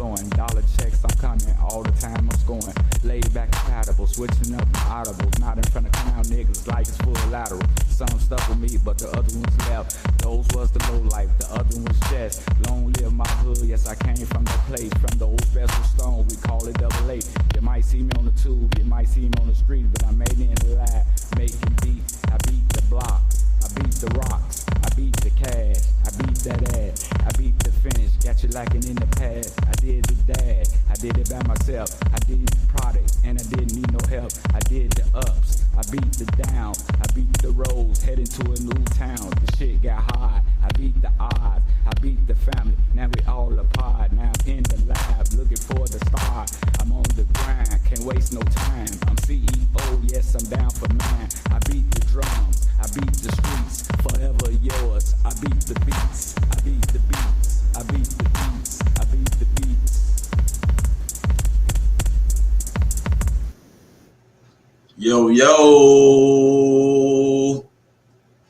flowing. Dollar checks, I'm coming. All the time I'm scoring. Laid back compatible, switching up my audibles. Not in front of clown niggas like it's full lateral. Some stuck with me, but the other ones left. Those was the low life, the other was just. Long live my hood, yes I came from that place. From the old special stone, we call it double A. You might see me on the tube, you might see me on the street, but I made it in the lab. Making beats, I beat the blocks, I beat the rocks, I beat the cash, I beat that ass, I beat the finish, got you lacking in the past. I did the dash, I did it by myself, I did the product, and I didn't need no help. I did the ups, I beat the downs, I beat the roads, heading to a new town. The shit got hard, I beat the odds, I beat the family, now we all apart. Now I'm in the lab, looking for the star. I'm on the grind, can't waste no time. I'm CEO, yes I'm down for mine. I beat the drums, I beat the streets, forever yours. I beat the beats, I beat the beats, I beat the beats, I beat the beats. Yo,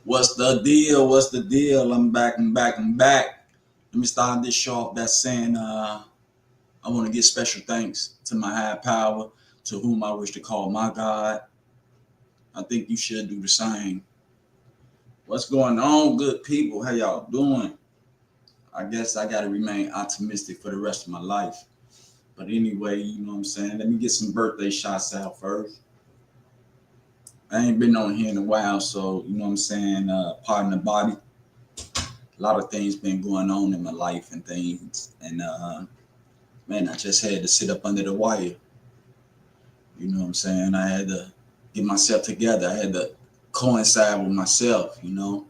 what's the deal? What's the deal? I'm back. Let me start this show off by saying I want to give special thanks to my high power, to whom I wish to call my God. I think you should do the same. What's going on, good people? How y'all doing? I guess I got to remain optimistic for the rest of my life. But anyway, you know what I'm saying? Let me get some birthday shots out first. I ain't been on here in a while, so you know what I'm saying, pardon the body. A lot of things been going on in my life and things, and man, I just had to sit up under the wire. You know what I'm saying? I had to get myself together. I had to coincide with myself, you know,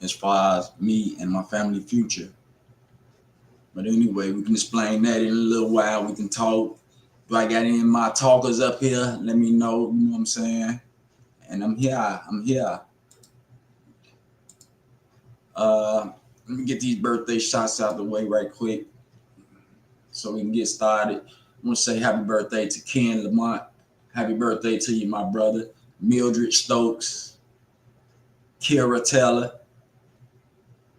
as far as me and my family future. But anyway, we can explain that in a little while. We can talk. Do I got any of my talkers up here? Let me know, you know what I'm saying? And I'm here. Let me get these birthday shots out the way right quick so we can get started. I want to say happy birthday to Ken Lamont. Happy birthday to you, my brother. Mildred Stokes. Kira Taylor.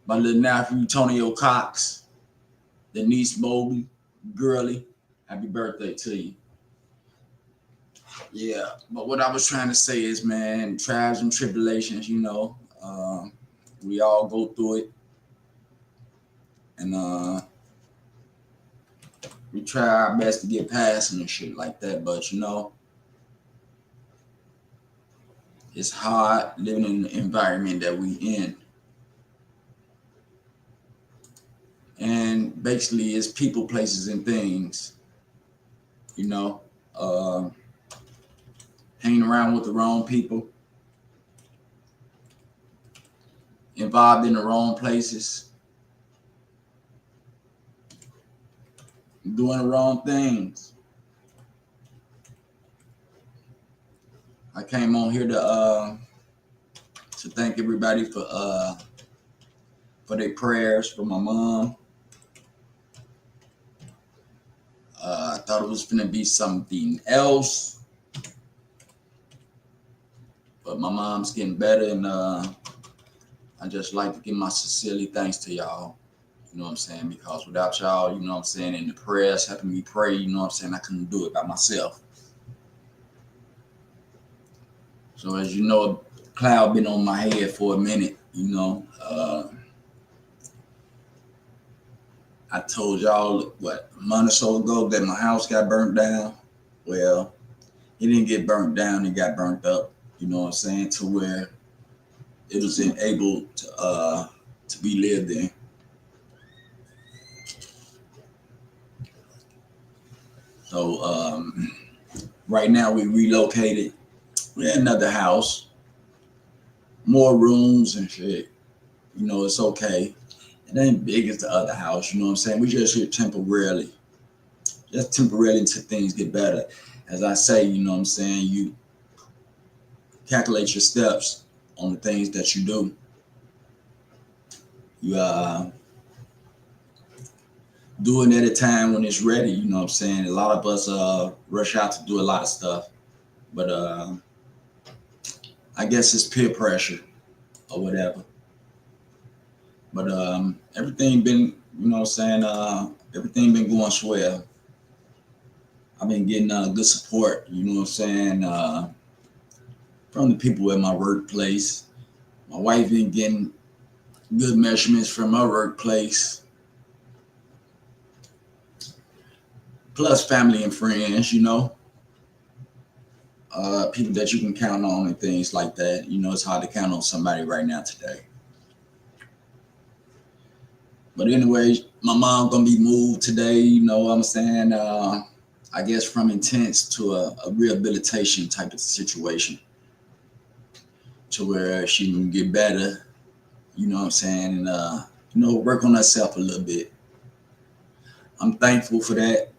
My little nephew, Tonio Cox. Denise Mobley. Girly. Happy birthday to you. Yeah, but what I was trying to say is, man, trials and tribulations, you know, we all go through it. And we try our best to get past and shit like that. But, you know, it's hard living in the environment that we in. And basically, it's people, places, and things, you know, hanging around with the wrong people, involved in the wrong places, doing the wrong things. I came on here to thank everybody for their prayers for my mom. I thought it was gonna be something else, but my mom's getting better, and I just like to give my sincerely thanks to y'all. You know what I'm saying? Because without y'all, you know what I'm saying, and the prayers helping me pray, you know what I'm saying, I couldn't do it by myself. So as you know, a cloud been on my head for a minute, you know. I told y'all, a month or so ago that my house got burnt down. Well, it didn't get burnt down, it got burnt up, you know what I'm saying, to where it was able to be lived in. So right now we relocated. We're in another house, more rooms and shit. You know, it's okay. It ain't big as the other house, you know what I'm saying? We just here temporarily. Just temporarily until things get better. As I say, you know what I'm saying, you calculate your steps on the things that you do. You do it at a time when it's ready, you know what I'm saying? A lot of us rush out to do a lot of stuff. But I guess it's peer pressure or whatever. But everything been, you know what I'm saying, Everything been going swell. I've been getting good support, you know what I'm saying, from the people at my workplace. My wife been getting good measurements from my workplace, plus family and friends, you know, people that you can count on and things like that. You know, it's hard to count on somebody right now today. But anyway, my mom gonna be moved today, you know what I'm saying? I guess from intense to a rehabilitation type of situation to where she can get better, you know what I'm saying, and you know, work on herself a little bit. I'm thankful for that.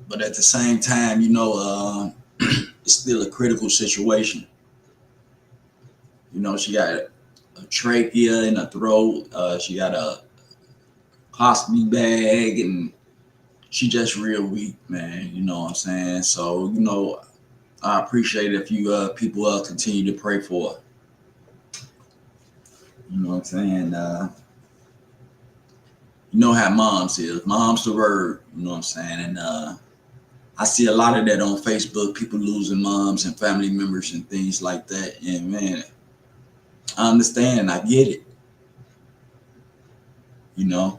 But at the same time, you know, it's still a critical situation. You know, she got a trachea in her throat. She got a colostomy bag, and she just real weak, man. You know what I'm saying? So, you know, I appreciate if you people continue to pray for her. You know what I'm saying? You know how moms is. Mom's the word. You know what I'm saying? And I see a lot of that on Facebook. People losing moms and family members and things like that. And man, I understand. I get it. You know,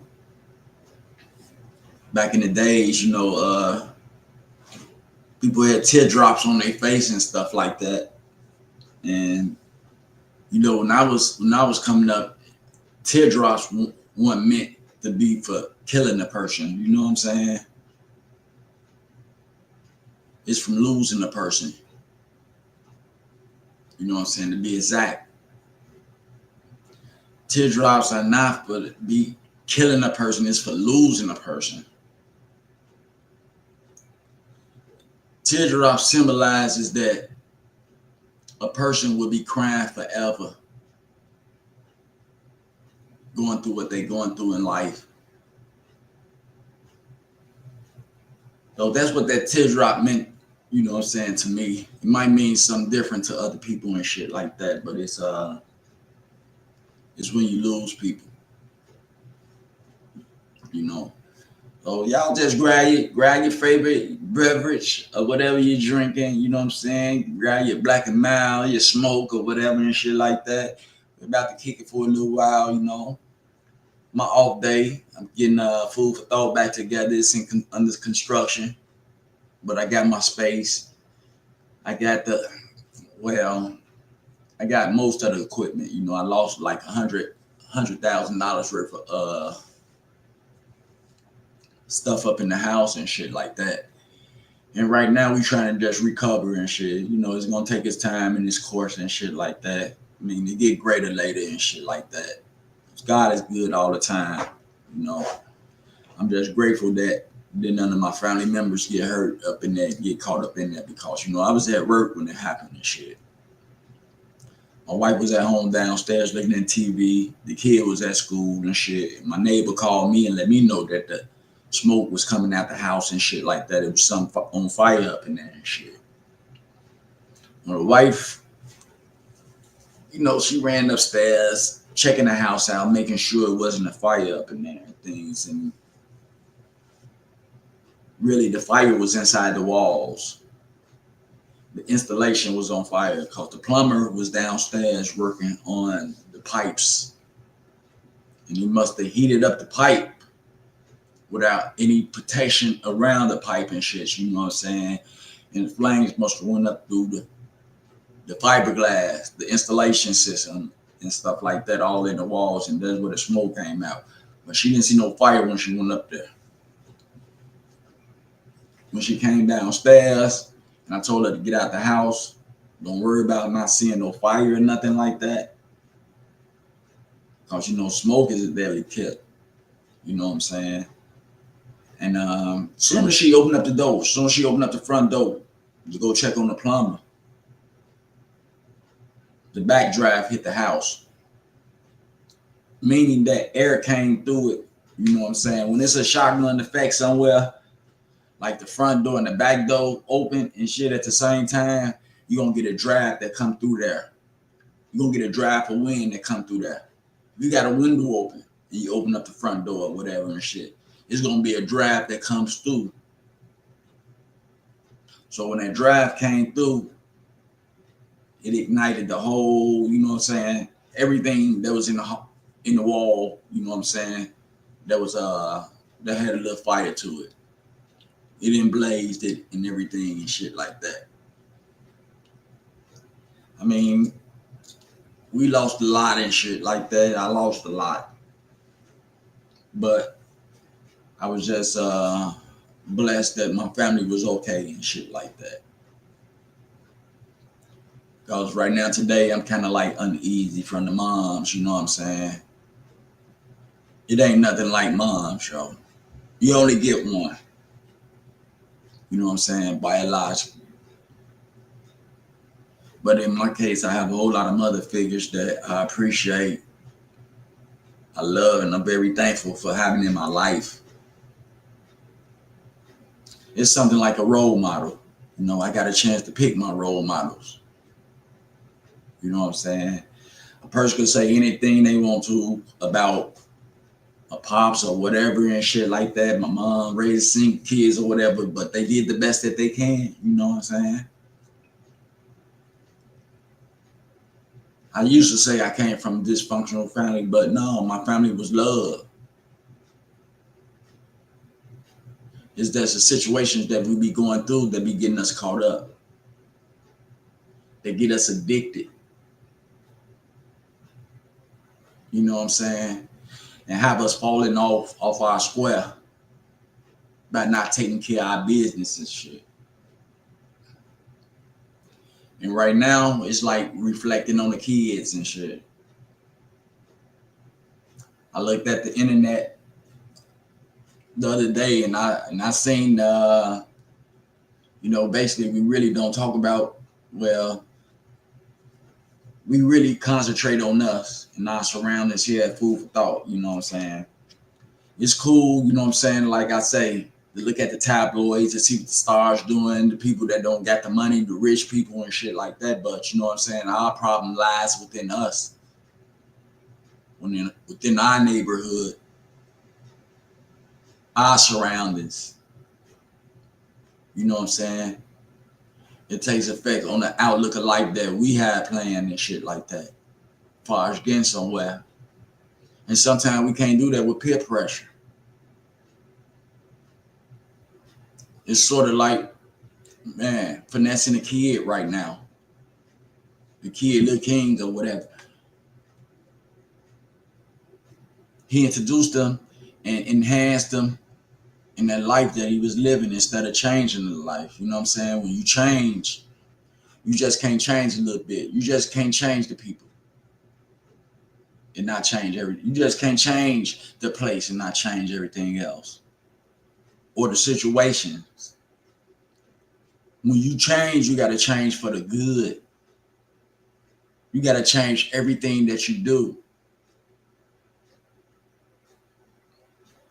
back in the days, you know, people had teardrops on their face and stuff like that. And you know, when I was coming up, teardrops weren't meant to be for killing a person. You know what I'm saying? It's from losing a person. You know what I'm saying? To be exact, teardrops are not for be killing a person. It's for losing a person. Teardrop symbolizes that a person will be crying forever, going through what they're going through in life. So that's what that teardrop meant, you know what I'm saying, to me. It might mean something different to other people and shit like that, but it's when you lose people, you know. So y'all just grab your favorite beverage or whatever you're drinking, you know what I'm saying? Grab your Black and Mild, your smoke or whatever and shit like that. We're about to kick it for a little while, you know. My off day, I'm getting Food for Thought back together. It's under construction, but I got my space. I got I got most of the equipment. You know, I lost like $100,000 worth of stuff up in the house and shit like that. And right now we trying to just recover and shit. You know, it's gonna take its time in this course and shit like that. I mean, it get greater later and shit like that. God is good all the time. You know, I'm just grateful that none of my family members get hurt up in that, get caught up in that, because, you know, I was at work when it happened and shit. My wife was at home downstairs looking at TV. The kid was at school and shit. My neighbor called me and let me know that the smoke was coming out the house and shit like that. It was something on fire up in there and shit. My wife, you know, she ran upstairs, checking the house out, making sure it wasn't a fire up in there and things. And really, the fire was inside the walls. The installation was on fire because the plumber was downstairs working on the pipes. And he must have heated up the pipe without any protection around the pipe and shit, you know what I'm saying? And the flames must have went up through the fiberglass, the installation system and stuff like that, all in the walls, and that's where the smoke came out. But she didn't see no fire when she went up there. When she came downstairs, and I told her to get out the house, don't worry about not seeing no fire or nothing like that. Because, you know, smoke is a deadly killer. You know what I'm saying? And soon as she opened up the door, soon as she opened up the front door to go check on the plumber, the back drive hit the house. Meaning that air came through it. You know what I'm saying? When it's a shotgun effect somewhere, like the front door and the back door open and shit at the same time, you're going to get a draft that come through there. You're going to get a draft of wind that come through there. If you got a window open and you open up the front door or whatever and shit, It's gonna be a draft that comes through. So when that draft came through, it ignited the whole, you know what I'm saying, everything that was in the wall, you know what I'm saying, that was that had a little fire to it. It emblazed it and everything and shit like that. I mean, we lost a lot and shit like that. I lost a lot. But I was just blessed that my family was okay and shit like that. Because right now, today, I'm kind of like uneasy from the moms, you know what I'm saying? It ain't nothing like moms, yo. You only get one, you know what I'm saying, biologically. But in my case, I have a whole lot of mother figures that I appreciate, I love, and I'm very thankful for having in my life. It's something like a role model. You know, I got a chance to pick my role models. You know what I'm saying? A person could say anything they want to about a pops or whatever and shit like that. My mom raised 6 kids or whatever, but they did the best that they can. You know what I'm saying? I used to say I came from a dysfunctional family, but no, my family was love. It's just the situations that we be going through that be getting us caught up. They get us addicted. You know what I'm saying? And have us falling off our square by not taking care of our business and shit. And right now, it's like reflecting on the kids and shit. I looked at the internet the other day and I seen you know, basically we really don't talk about, well, we really concentrate on us and our surroundings here at Food for Thought, you know what I'm saying? It's cool, you know what I'm saying, like I say, to look at the tabloids and see what the stars doing, the people that don't got the money, the rich people and shit like that, but you know what I'm saying, our problem lies within us, within our neighborhood, our surroundings, you know what I'm saying? It takes effect on the outlook of life that we have planned and shit like that, as far as getting somewhere. And sometimes we can't do that with peer pressure. It's sort of like, man, finessing a kid right now. The kid, Little King or whatever. He introduced them and enhanced them in that life that he was living instead of changing the life. You know what I'm saying? When you change, you just can't change a little bit. You just can't change the people and not change everything. You just can't change the place and not change everything else. Or the situations. When you change, you got to change for the good. You got to change everything that you do.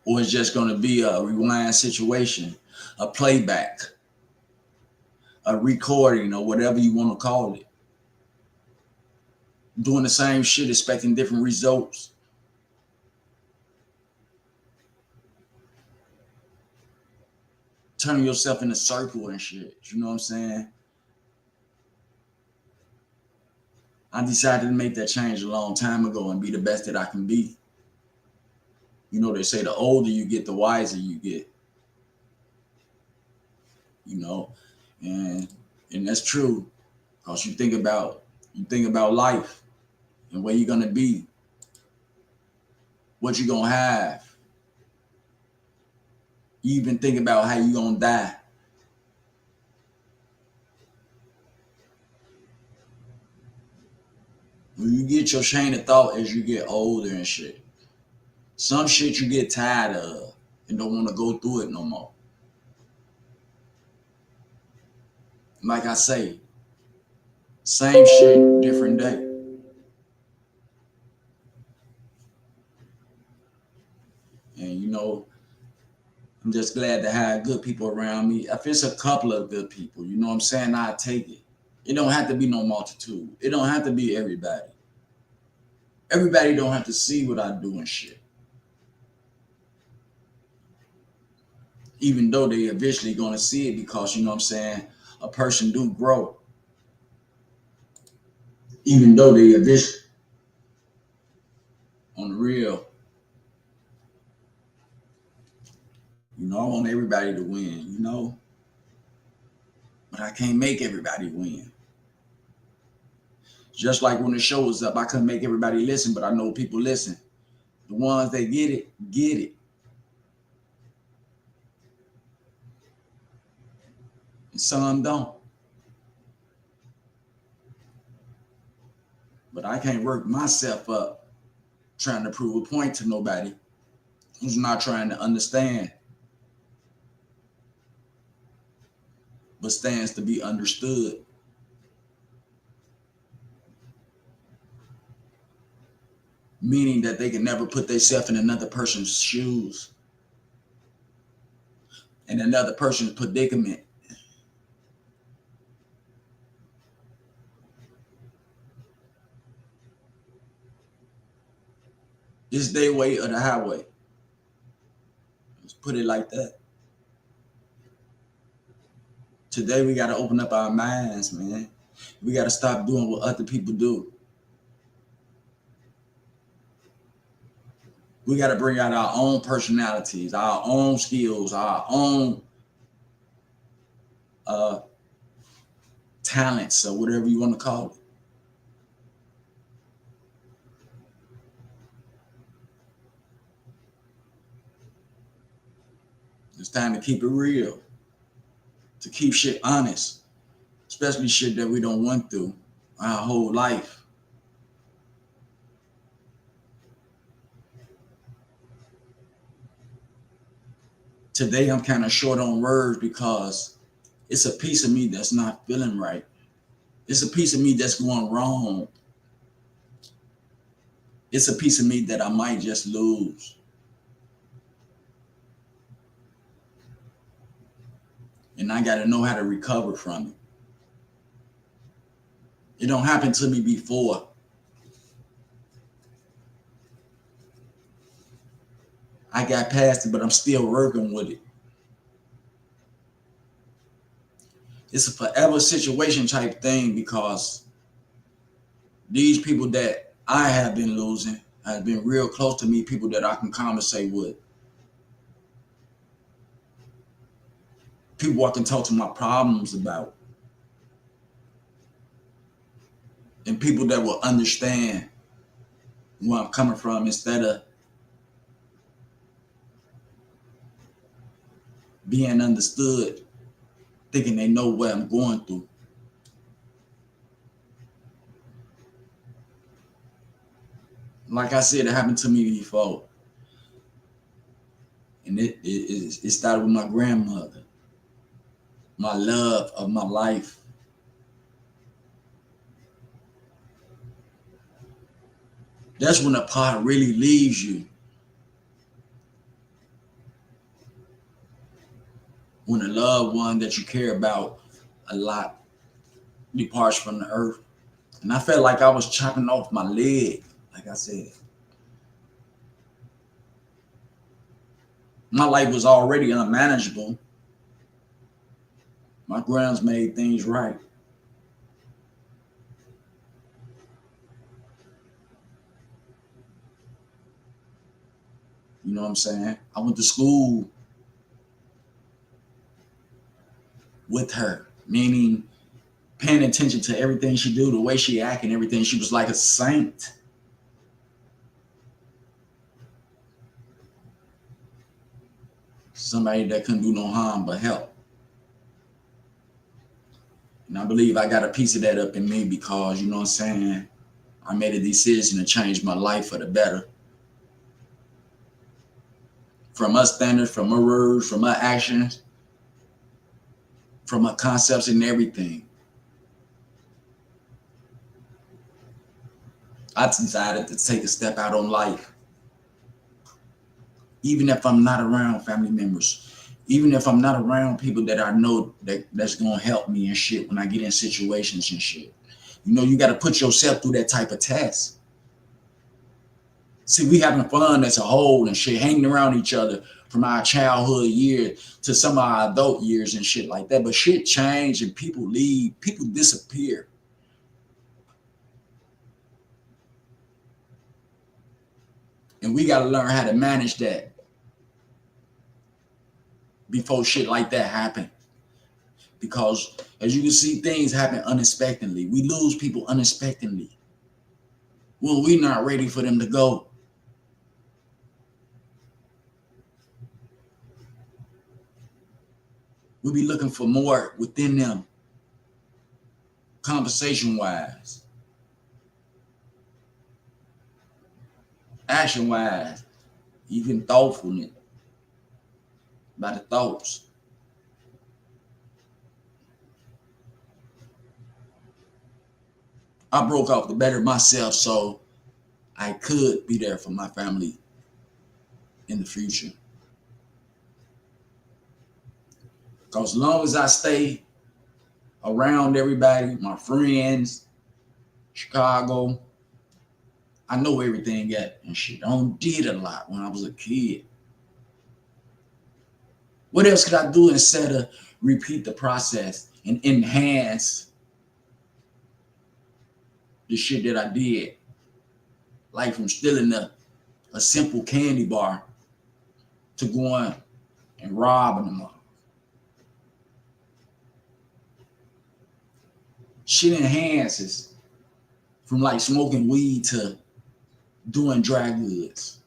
Or it's just going to be a rewind situation, a playback, a recording, or whatever you want to call it. Doing the same shit, expecting different results. Turning yourself in a circle and shit. You know what I'm saying? I decided to make that change a long time ago and be the best that I can be. You know, they say the older you get, the wiser you get. You know, and that's true. Because you think about life and where you're gonna be, what you're gonna have. You even think about how you're gonna die. When you get your chain of thought as you get older and shit. Some shit you get tired of and don't want to go through it no more. Like I say, same shit, different day. And you know, I'm just glad to have good people around me. If it's a couple of good people, you know what I'm saying, I take it. It don't have to be no multitude. It don't have to be everybody. Everybody don't have to see what I do and shit. even though they eventually gonna see it, because you know what I'm saying, a person do grow. Even though they eventually, on the real, you know, I want everybody to win, you know, but I can't make everybody win. Just like when the show was up, I couldn't make everybody listen, but I know people listen. The ones that get it, get it. And some don't. But I can't work myself up trying to prove a point to nobody who's not trying to understand, but stands to be understood. Meaning that they can never put themselves in another person's shoes, in another person's predicament. It's their way or the highway. Let's put it like that. Today we got to open up our minds, man. We got to stop doing what other people do. We got to bring out our own personalities, our own skills, our own talents, or whatever you want to call it. It's time to keep it real, to keep shit honest, especially shit that we don't went through our whole life. Today I'm kind of short on words because it's a piece of me that's not feeling right. It's a piece of me that's going wrong. It's a piece of me that I might just lose. And I got to know how to recover from it. It don't happen to me before. I got past it, but I'm still working with it. It's a forever situation type thing, because these people that I have been losing have been real close to me, people that I can conversate with. People I can talk to my problems about. And people that will understand where I'm coming from, instead of being understood, thinking they know what I'm going through. Like I said, it happened to me before. And it started with my grandmother, my love of my life. That's when the part really leaves you. When a loved one that you care about a lot departs from the earth. And I felt like I was chopping off my leg, like I said. My life was already unmanageable. My grounds made things right. You know what I'm saying? I went to school with her, meaning paying attention to everything she do, the way she act and everything. She was like a saint. Somebody that couldn't do no harm but help. And I believe I got a piece of that up in me, because, you know what I'm saying, I made a decision to change my life for the better. From her standards, from her words, from her actions, from her concepts and everything. I decided to take a step out on life. Even if I'm not around family members, even if I'm not around people that I know that's gonna help me and shit when I get in situations and shit. You know, you gotta put yourself through that type of test. See, we having fun as a whole and shit, hanging around each other. from our childhood years to some of our adult years and shit like that. But shit change and people leave, people disappear. And we got to learn how to manage that before shit like that happen. Because as you can see, things happen unexpectedly. We lose people unexpectedly when we're not ready for them to go. We be looking for more within them, conversation-wise, action-wise, even thoughtfulness by the thoughts. I broke off to better myself so I could be there for my family in the future. Because as long as I stay around everybody, my friends, Chicago, I know everything at and shit. I did a lot when I was a kid. What else could I do instead of repeat the process and enhance the shit that I did? Like from stealing a simple candy bar to going and robbing them. Shit enhances from like smoking weed to doing dry goods,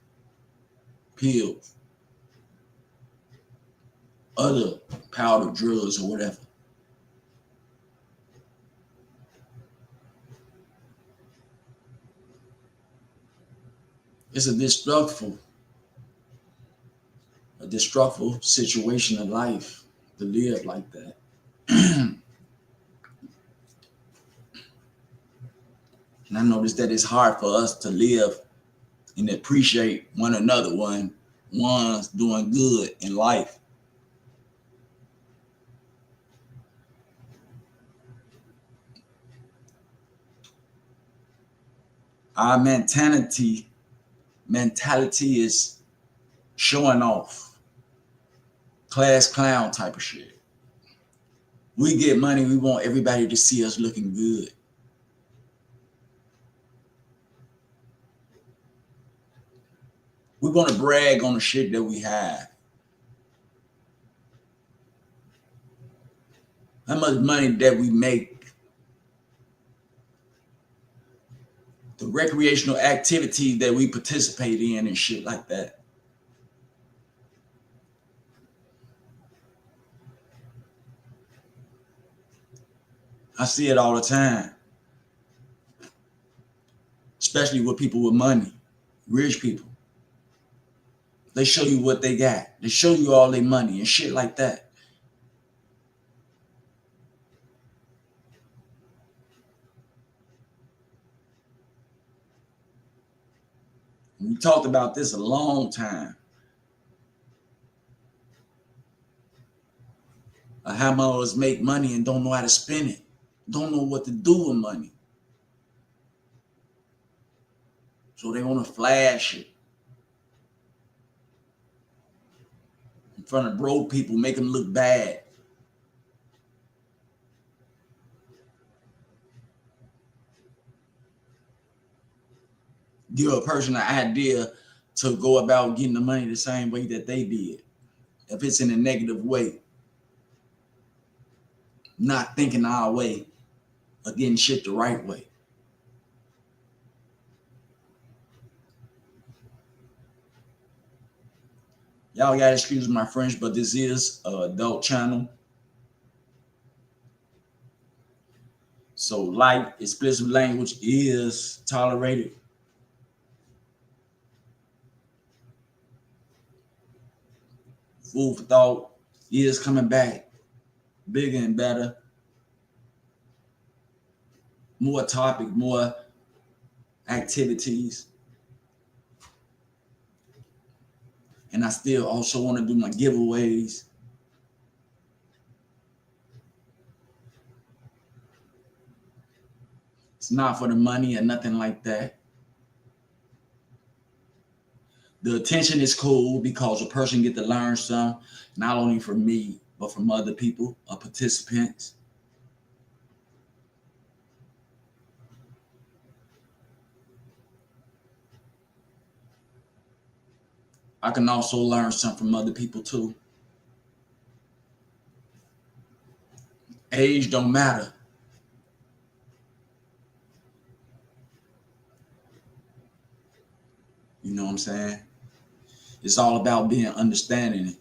pills, other powder drugs or whatever. It's a destructive situation of life to live like that. And I noticed that it's hard for us to live and appreciate one another when one's doing good in life. Our mentality is showing off, class clown type of shit. We get money, we want everybody to see us looking good. We want to brag on the shit that we have. How much money that we make. The recreational activities that we participate in and shit like that. I see it all the time. Especially with people with money, rich people. They show you what they got. They show you all their money and shit like that. We talked about this a long time. How motherfuckers make money and don't know how to spend it. Don't know what to do with money. So they want to flash it in front of broke people, make them look bad. Give a person an idea to go about getting the money the same way that they did. If it's in a negative way, not thinking our way or getting shit the right way. Y'all gotta excuse my French, but this is an adult channel. So light, explicit language is tolerated. Food for thought is coming back bigger and better. More topic, more activities. And I still also want to do my giveaways. It's not for the money or nothing like that. The attention is cool because a person get to learn some, not only from me, but from other people or participants. I can also learn something from other people too. Age don't matter. You know what I'm saying? It's all about being understanding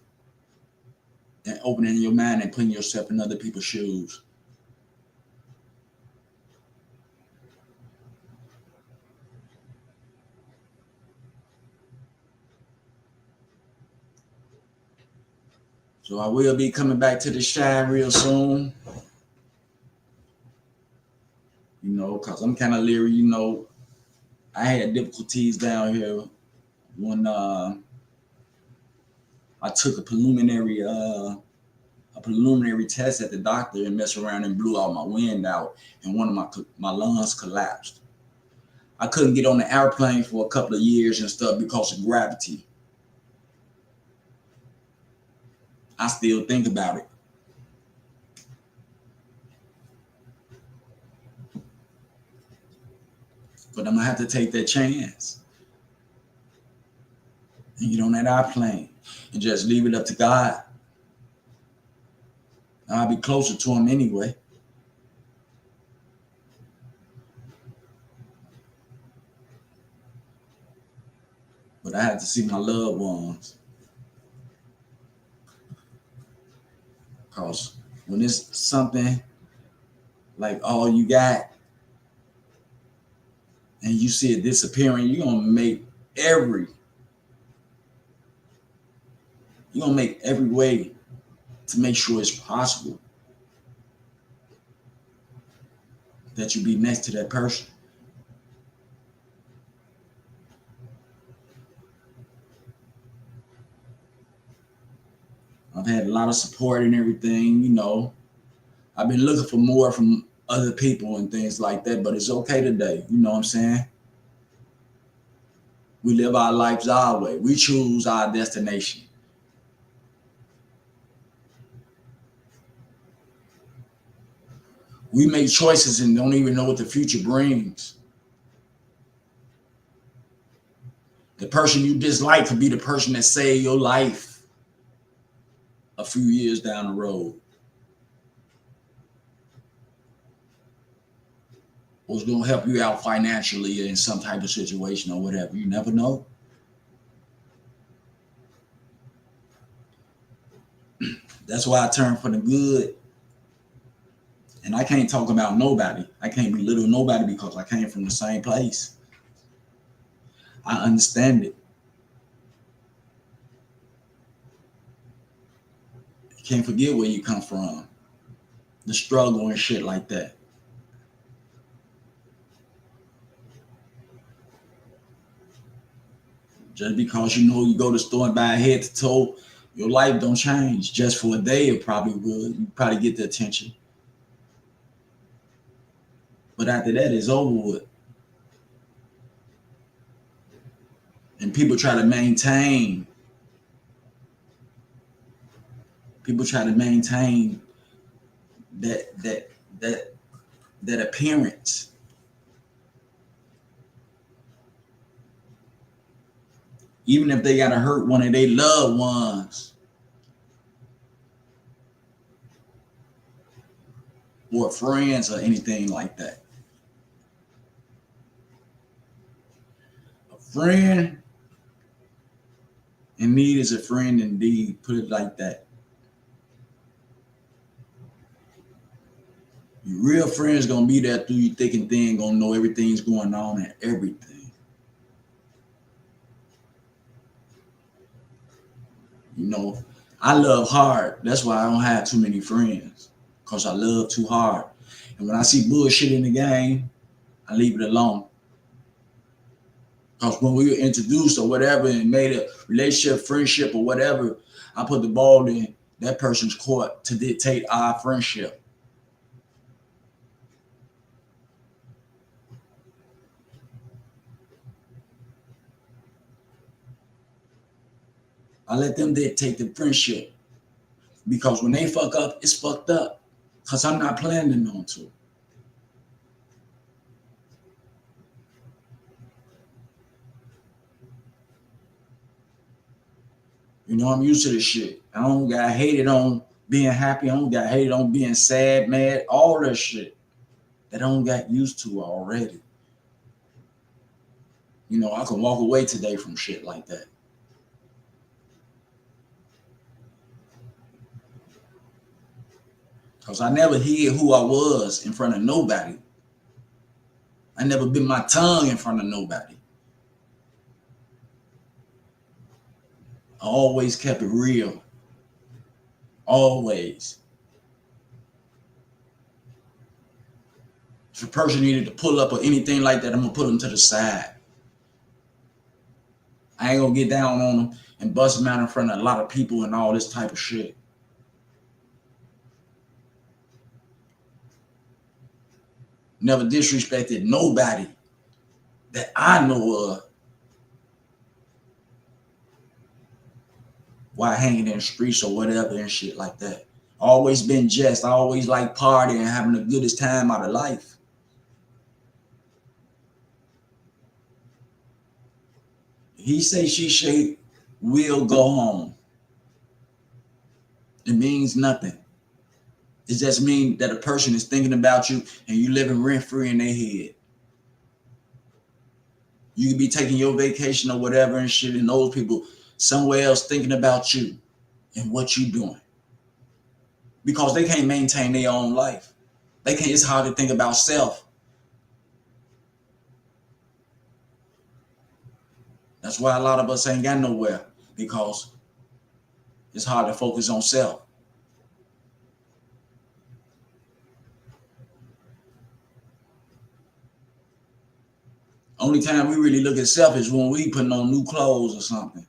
and opening your mind and putting yourself in other people's shoes. So I will be coming back to the shine real soon. You know, because I'm kind of leery. You know, I had difficulties down here when I took a preliminary test at the doctor and messed around and blew all my wind out, and one of my lungs collapsed. I couldn't get on the airplane for a couple of years and stuff because of gravity. I still think about it. But I'm gonna have to take that chance and get on that airplane and just leave it up to God. I'll be closer to him anyway. But I have to see my loved ones. Because when it's something like all you got and you see it disappearing, you're gonna make every way to make sure it's possible that you be next to that person. I've had a lot of support and everything, you know. I've been looking for more from other people and things like that, but it's okay today. You know what I'm saying? We live our lives our way. We choose our destination. We make choices and don't even know what the future brings. The person you dislike could be the person that saved your life a few years down the road. Or it's going to help you out financially in some type of situation or whatever. You never know. That's why I turn for the good. And I can't talk about nobody. I can't belittle nobody because I came from the same place. I understand it. You can't forget where you come from. The struggle and shit like that. Just because you know you go to the store and buy a head to toe, your life don't change. Just for a day, it probably would. You probably get the attention. But after that, it's over with. And people try to maintain. People try to maintain that appearance. Even if they gotta hurt one of their loved ones. Or friends or anything like that. A friend in need is a friend indeed. Put it like that. Your real friends gonna be there through you thick and thin, gonna know everything's going on and everything. You know, I love hard. That's why I don't have too many friends. Because I love too hard. And when I see bullshit in the game, I leave it alone. Because when we were introduced or whatever and made a relationship, friendship, or whatever, I put the ball in that person's court to dictate our friendship. I let them dictate the friendship. Because when they fuck up, it's fucked up. Because I'm not planning on to. You know, I'm used to this shit. I don't got hated on being happy. I don't got hated on being sad, mad, all that shit that I don't got used to already. You know, I can walk away today from shit like that. Because I never hid who I was in front of nobody. I never bit my tongue in front of nobody. I always kept it real. Always. If a person needed to pull up or anything like that, I'm going to put them to the side. I ain't going to get down on them and bust them out in front of a lot of people and all this type of shit. Never disrespected nobody that I know of while hanging in the streets or whatever and shit like that. Always been just. I always like partying and having the goodest time out of life. He say, she say, we'll go home. It means nothing. It just means that a person is thinking about you and you living rent-free in their head. You could be taking your vacation or whatever and shit, and those people somewhere else thinking about you and what you doing. Because they can't maintain their own life. They can't, it's hard to think about self. That's why a lot of us ain't got nowhere, because it's hard to focus on self. Only time we really look at self is when we putting on new clothes or something,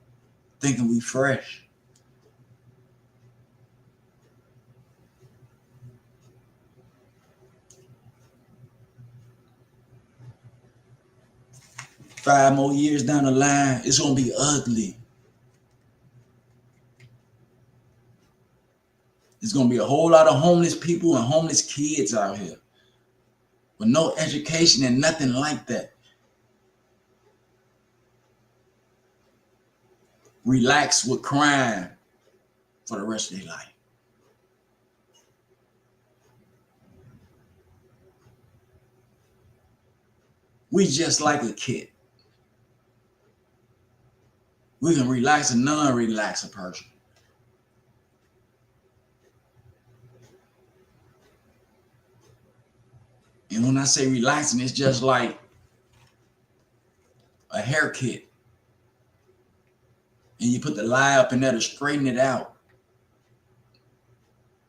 thinking we fresh. Five more years down the line, it's gonna be ugly. There's gonna be a whole lot of homeless people and homeless kids out here with no education and nothing like that. Relax with crime for the rest of their life. We just like a kid. We can relax a non-relax a person. And when I say relaxing, it's just like a hair kit. And you put the lie up in there to straighten it out.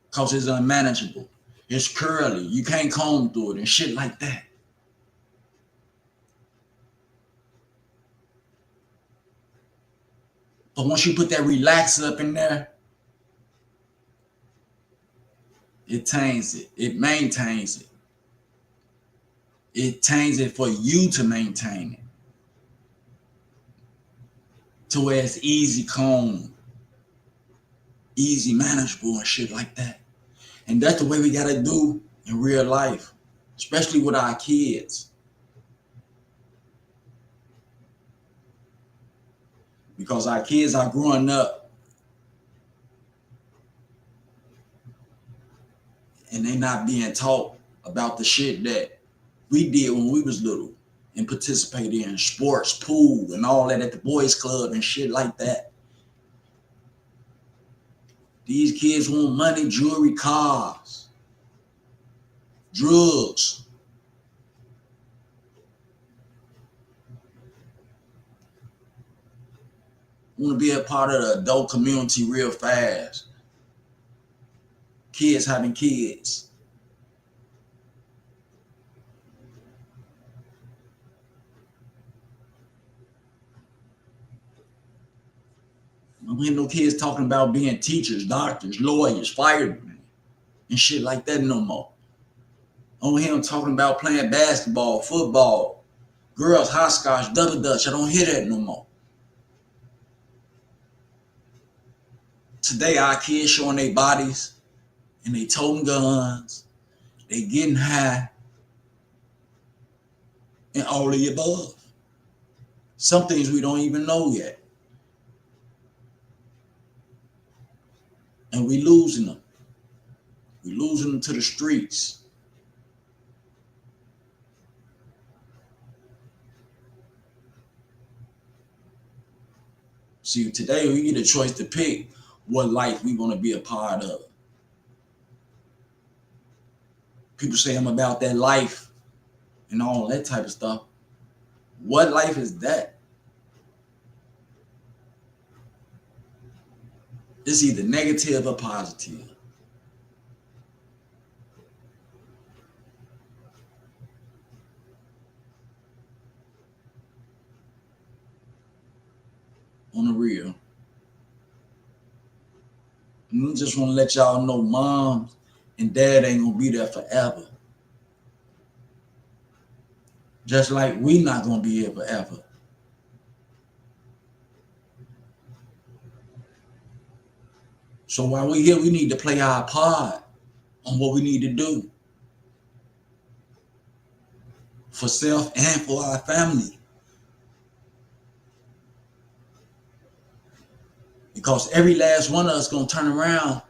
Because it's unmanageable. It's curly. You can't comb through it and shit like that. But once you put that relaxer up in there, it tames it. It maintains it. It tames it for you to maintain it. To where it's easy combed, easy manageable and shit like that. And that's the way we gotta do in real life, especially with our kids. Because our kids are growing up and they not being taught about the shit that we did when we was little and participated in sports, pool, and all that at the boys club and shit like that. These kids want money, jewelry, cars, drugs. Want to be a part of the adult community real fast. Kids having kids. I don't hear no kids talking about being teachers, doctors, lawyers, firemen, and shit like that no more. I don't hear them talking about playing basketball, football, girls, hopscotch, double dutch. I don't hear that no more. Today, our kids showing their bodies and they toting guns, they getting high, and all of the above. Some things we don't even know yet. And we losing them. We losing them to the streets. See, today we get a choice to pick what life we want to be a part of. People say I'm about that life and all that type of stuff. What life is that? It's either negative or positive. On the real. And I just want to let y'all know moms and dad ain't gonna be there forever. Just like we not gonna be here forever. So while we here, we need to play our part on what we need to do for self and for our family. Because every last one of us gonna turn around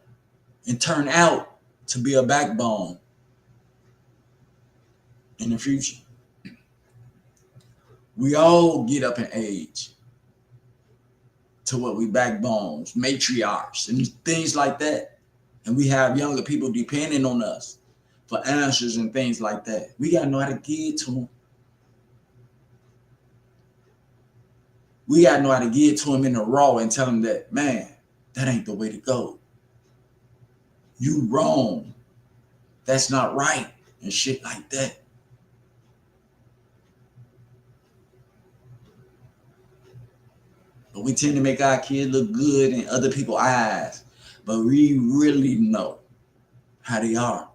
and turn out to be a backbone in the future. We all get up in age to what we backbones, matriarchs, and things like that. And we have younger people depending on us for answers and things like that. We gotta know how to give to them. We gotta know how to give to them in the raw and tell them that, man, that ain't the way to go. You wrong. That's not right. And shit like that. But we tend to make our kids look good in other people's eyes. But we really know how they are.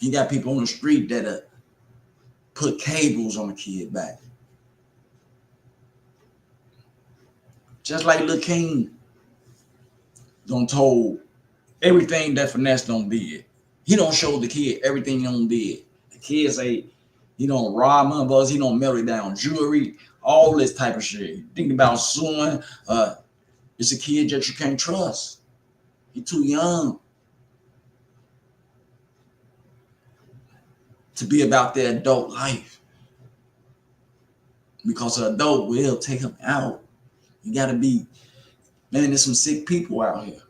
You got people on the street that put cables on the kid back. Just like Lil King done told everything that Finesse done did. He don't show the kid everything he done did. The kid say he don't rob motherfuckers, he don't melt it down jewelry, all this type of shit. Think about suing. It's a kid that you can't trust. He too young to be about their adult life. Because an adult will take him out. You gotta be, man, there's some sick people out here.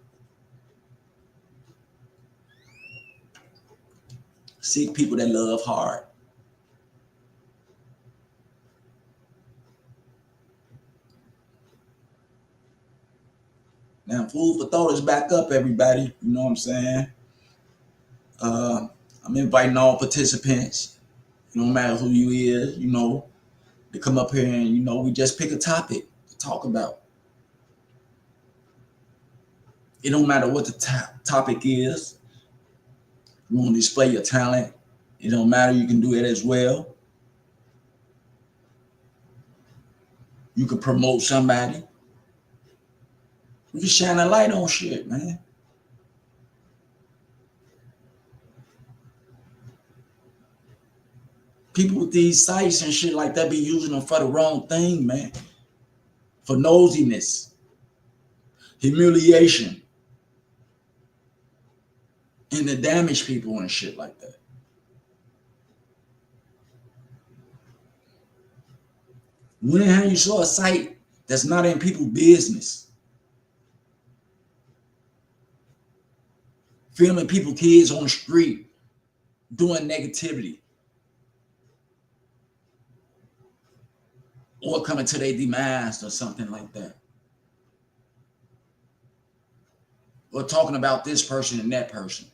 Sick people that love hard. Now, Food for Thought is back up, everybody. You know what I'm saying? I'm inviting all participants, no matter who you is, you know, to come up here and, you know, we just pick a topic to talk about. It don't matter what the topic is. You want to display your talent. It don't matter. You can do it as well. You can promote somebody. You can shine a light on shit, man. People with these sites and shit like that be using them for the wrong thing, man. For nosiness, humiliation, and to damage people and shit like that. When have you saw a site that's not in people's business? Filming people, kids on the street, doing negativity. Or coming to their demise or something like that. Or talking about this person and that person.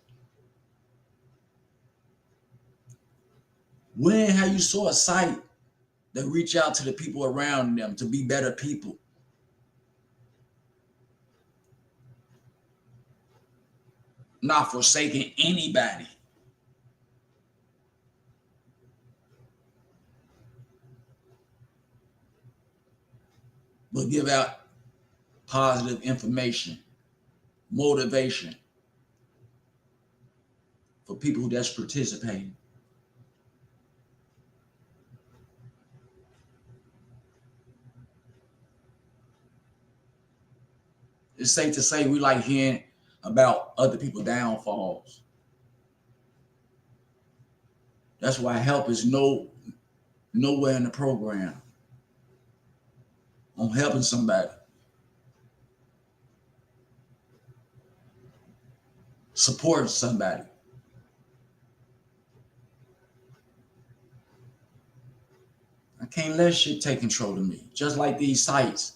When have you saw a site that reach out to the people around them to be better people? Not forsaking anybody. but give out positive information, motivation for people that's participating. It's safe to say we like hearing about other people's downfalls. That's why help is nowhere in the program on helping somebody, supporting somebody. I can't let shit take control of me. Just like these sites,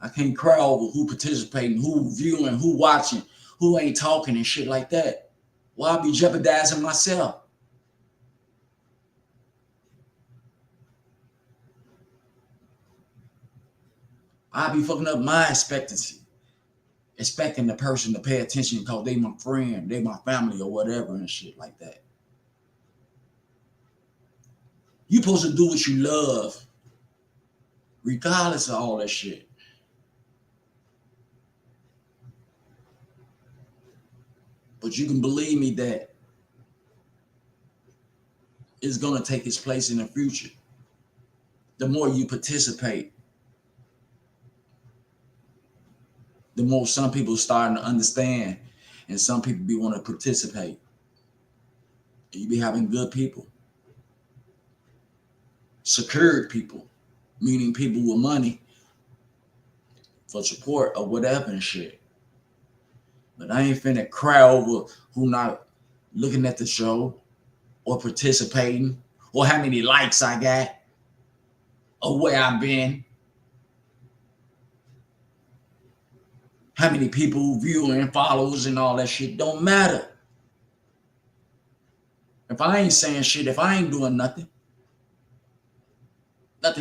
I can't cry over who participating, who viewing, who watching, who ain't talking and shit like that. Well, I'll be jeopardizing myself. I'll be fucking up my expectancy, expecting the person to pay attention because they my friend, they my family or whatever and shit like that. You supposed to do what you love, regardless of all that shit. But you can believe me that it's gonna take its place in the future. The more you participate, the more some people starting to understand, and some people be want to participate. You be having good people, secured people, meaning people with money for support or whatever and shit. But I ain't finna cry over who not looking at the show or participating or how many likes I got or where I've been. How many people viewing, followers, and all that shit don't matter. If I ain't saying shit, if I ain't doing nothing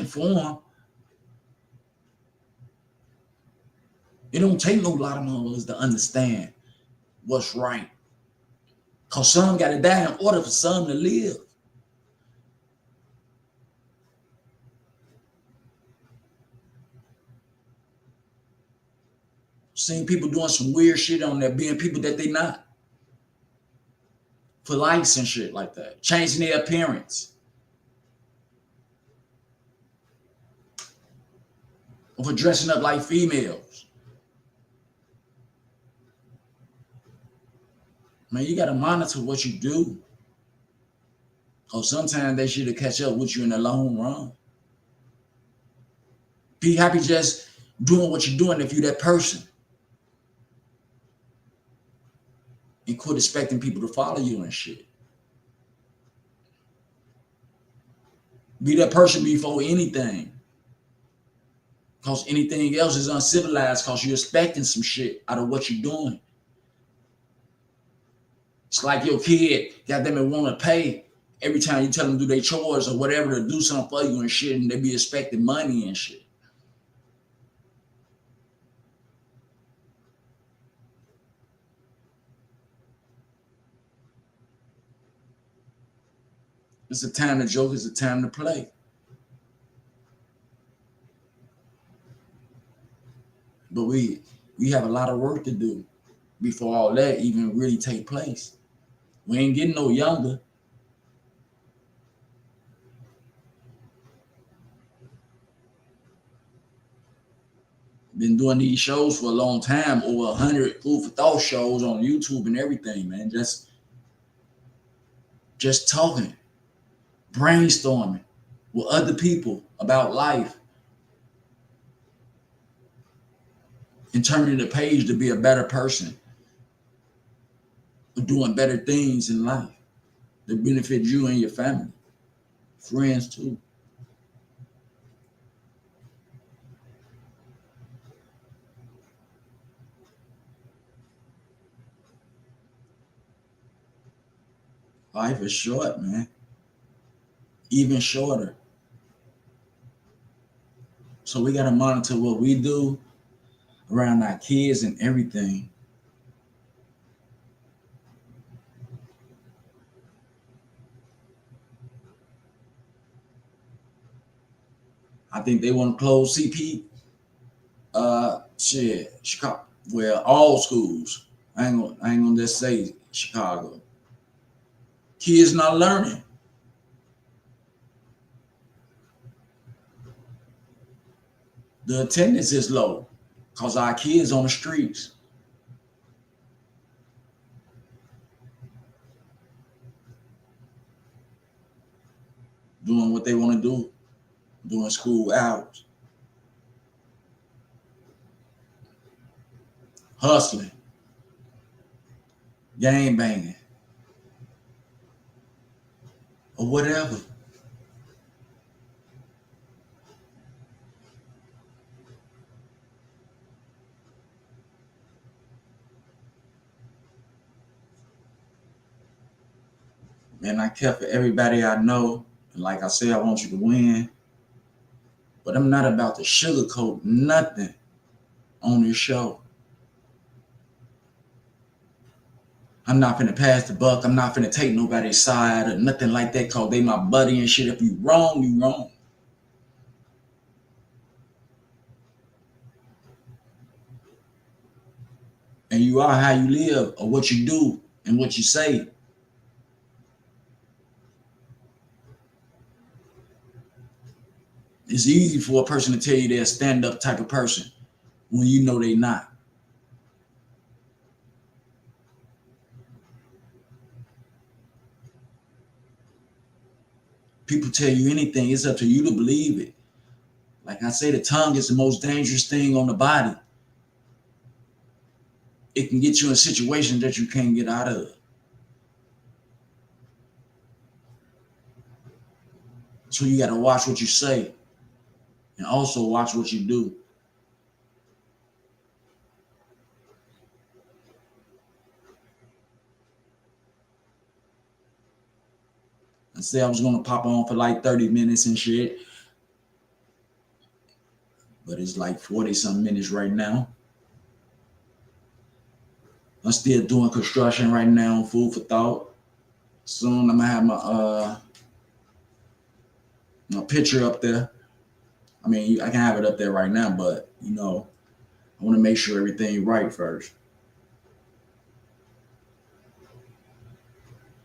for them, it don't take no lot of motherfuckers to understand what's right. Cause some gotta die in order for some to live. Seen people doing some weird shit on there, being people that they not. For likes and shit like that. Changing their appearance. Or for dressing up like females. Man, you gotta monitor what you do. Cause sometimes they should catch up with you in the long run. Be happy just doing what you're doing if you're that person. And quit expecting people to follow you and shit. Be that person before anything. Because anything else is uncivilized because you're expecting some shit out of what you're doing. It's like your kid got them and want to pay every time you tell them to do their chores or whatever to do something for you and shit, and they be expecting money and shit. It's a time to joke, it's a time to play. But we have a lot of work to do before all that even really take place. We ain't getting no younger. Been doing these shows for a long time, over 100 Food for Thought shows on YouTube and everything, man. Just talking, brainstorming with other people about life and turning the page to be a better person, doing better things in life that benefit you and your family, friends too. Life is short, man. Even shorter. So we gotta monitor what we do around our kids and everything. I I think they want to close CP. Chicago. Well, all schools. I ain't gonna just say Chicago. Kids not learning. The attendance is low because our kids on the streets. Doing what they want to do during school hours. Hustling. Gang banging. Or whatever. And I care for everybody I know. And like I said, I want you to win. But I'm not about to sugarcoat nothing on this show. I'm not finna pass the buck. I'm not finna take nobody's side or nothing like that because they my buddy and shit. If you wrong, you wrong. And you are how you live or what you do and what you say. It's easy for a person to tell you they're a stand-up type of person when you know they not. People tell you anything, it's up to you to believe it. Like I say, the tongue is the most dangerous thing on the body. It can get you in situations that you can't get out of. So you got to watch what you say and also watch what you do. I said I was going to pop on for like 30 minutes and shit. But it's like 40 some minutes right now. I'm still doing construction right now on Food for Thought. Soon I'm gonna have my picture up there. I mean, I can have it up there right now, but you know, I want to make sure everything right first.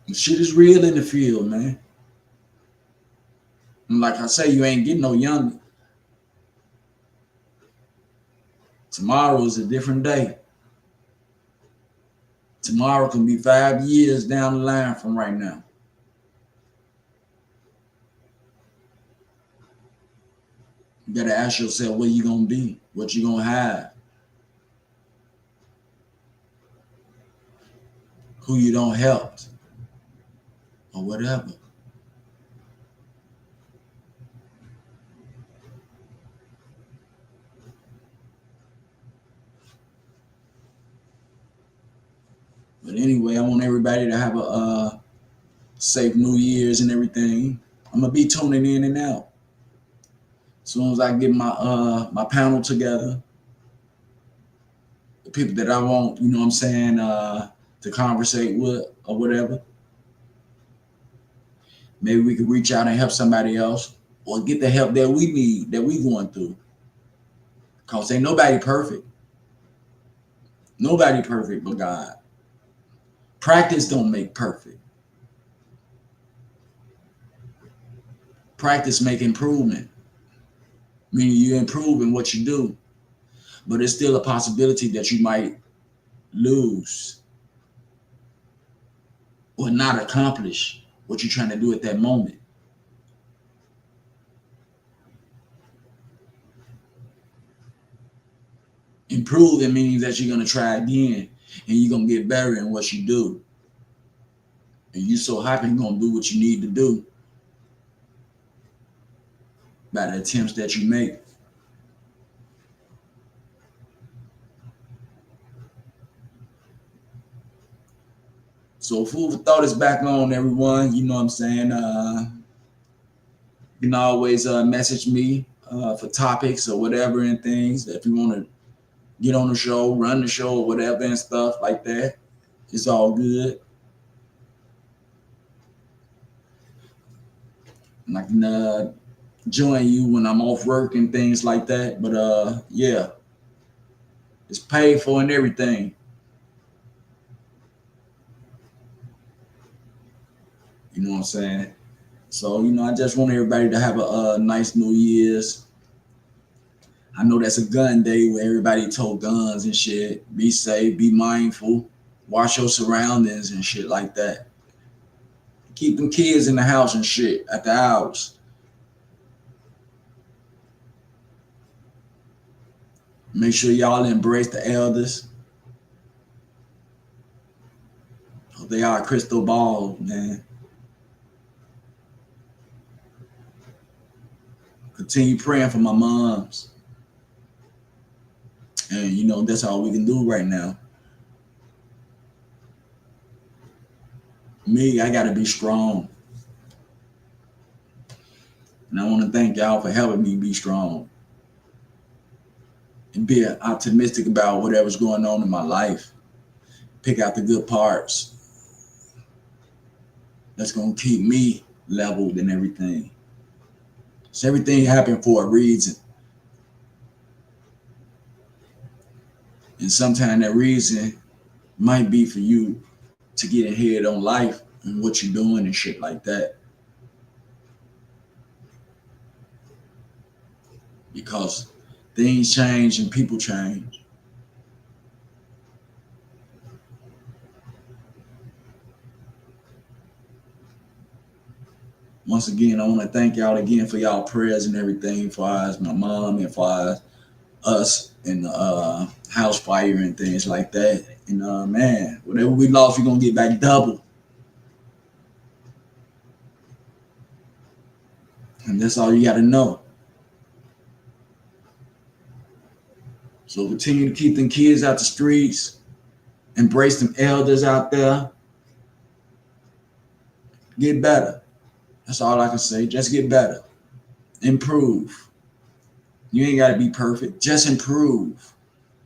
The shit is real in the field, man. And like I say, you ain't getting no younger. Tomorrow is a different day. Tomorrow can be 5 years down the line from right now. You gotta ask yourself what you gonna be, what you gonna have, who you don't help, or whatever. But anyway, I want everybody to have a safe New Year's and everything. I'm gonna be tuning in and out. As soon as I get my panel together, the people that I want, you know what I'm saying, to conversate with or whatever. Maybe we could reach out and help somebody else or get the help that we need, that we going through. Cause ain't nobody perfect. Nobody perfect but God. Practice don't make perfect. Practice make improvement. Meaning you improve in what you do. But it's still a possibility that you might lose or not accomplish what you're trying to do at that moment. Improve, it means that you're going to try again and you're going to get better in what you do. And you're so happy you're going to do what you need to do by the attempts that you make. So Food for Thought is back on, everyone. You know what I'm saying? You can always message me for topics or whatever and things. If you want to get on the show, run the show or whatever and stuff like that, it's all good. And I can join you when I'm off work and things like that. But yeah, it's paid for and everything. You know what I'm saying? So, I just want everybody to have a nice New Year's. I know that's a gun day where everybody tote guns and shit. Be safe, be mindful, watch your surroundings and shit like that. Keep them kids in the house and shit at the hours. Make sure y'all embrace the elders. They are a crystal ball, man. Continue praying for my moms. And that's all we can do right now. Me, I gotta be strong. And I want to thank y'all for helping me be strong. And be optimistic about whatever's going on in my life. Pick out the good parts. That's gonna keep me leveled and everything. So everything happened for a reason. And sometimes that reason might be for you to get ahead on life and what you're doing and shit like that. Because things change and people change. Once again, I want to thank y'all again for y'all prayers and everything for us, my mom, and for us in the house fire and things like that. And man, whatever we lost, we're gonna get back double. And that's all you gotta know. So continue to keep them kids out the streets, embrace them elders out there. Get better. That's all I can say. Just get better. Improve. You ain't gotta be perfect. Just improve.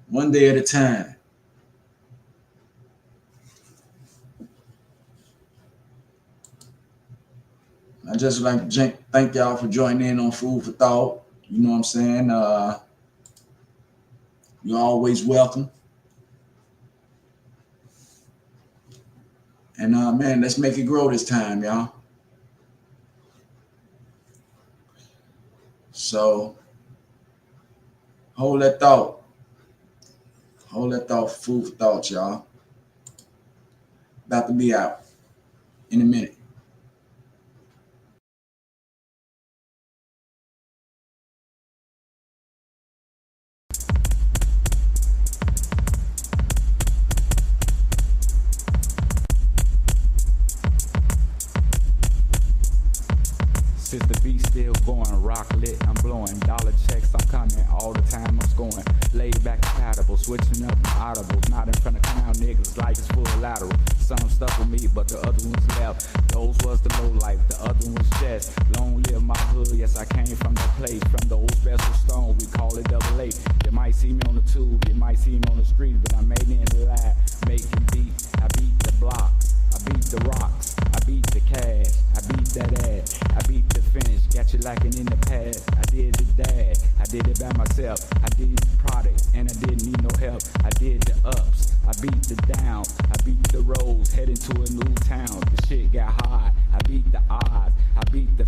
One day at a time. I just like to thank y'all for joining in on Food for Thought. You know what I'm saying? You're always welcome. And man, let's make it grow this time, y'all. So hold that thought. Hold that thought. Food for thought, y'all. About to be out in a minute. Since the beat still going, rock lit, I'm blowing dollar checks, I'm coming all the time, I'm scoring. Laid back compatible, switching up my audibles, not in front of clown niggas like it's full lateral. Some stuck with me, but the other ones left. Those was the low life, the other ones just. Long live my hood, yes I came from that place, from the old special stone, we call it double A. You might see me on the tube, you might see me on the street, but I made it in the lab, making beat, I beat the blocks. I beat the rocks, I beat the cash, I beat that ass, I beat the finish, got you lacking in the past. I did the dash, I did it by myself, I did the product, and I didn't need no help. I did the ups, I beat the downs, I beat the roads, heading to a new town. The shit got hard, I beat the odds, I beat the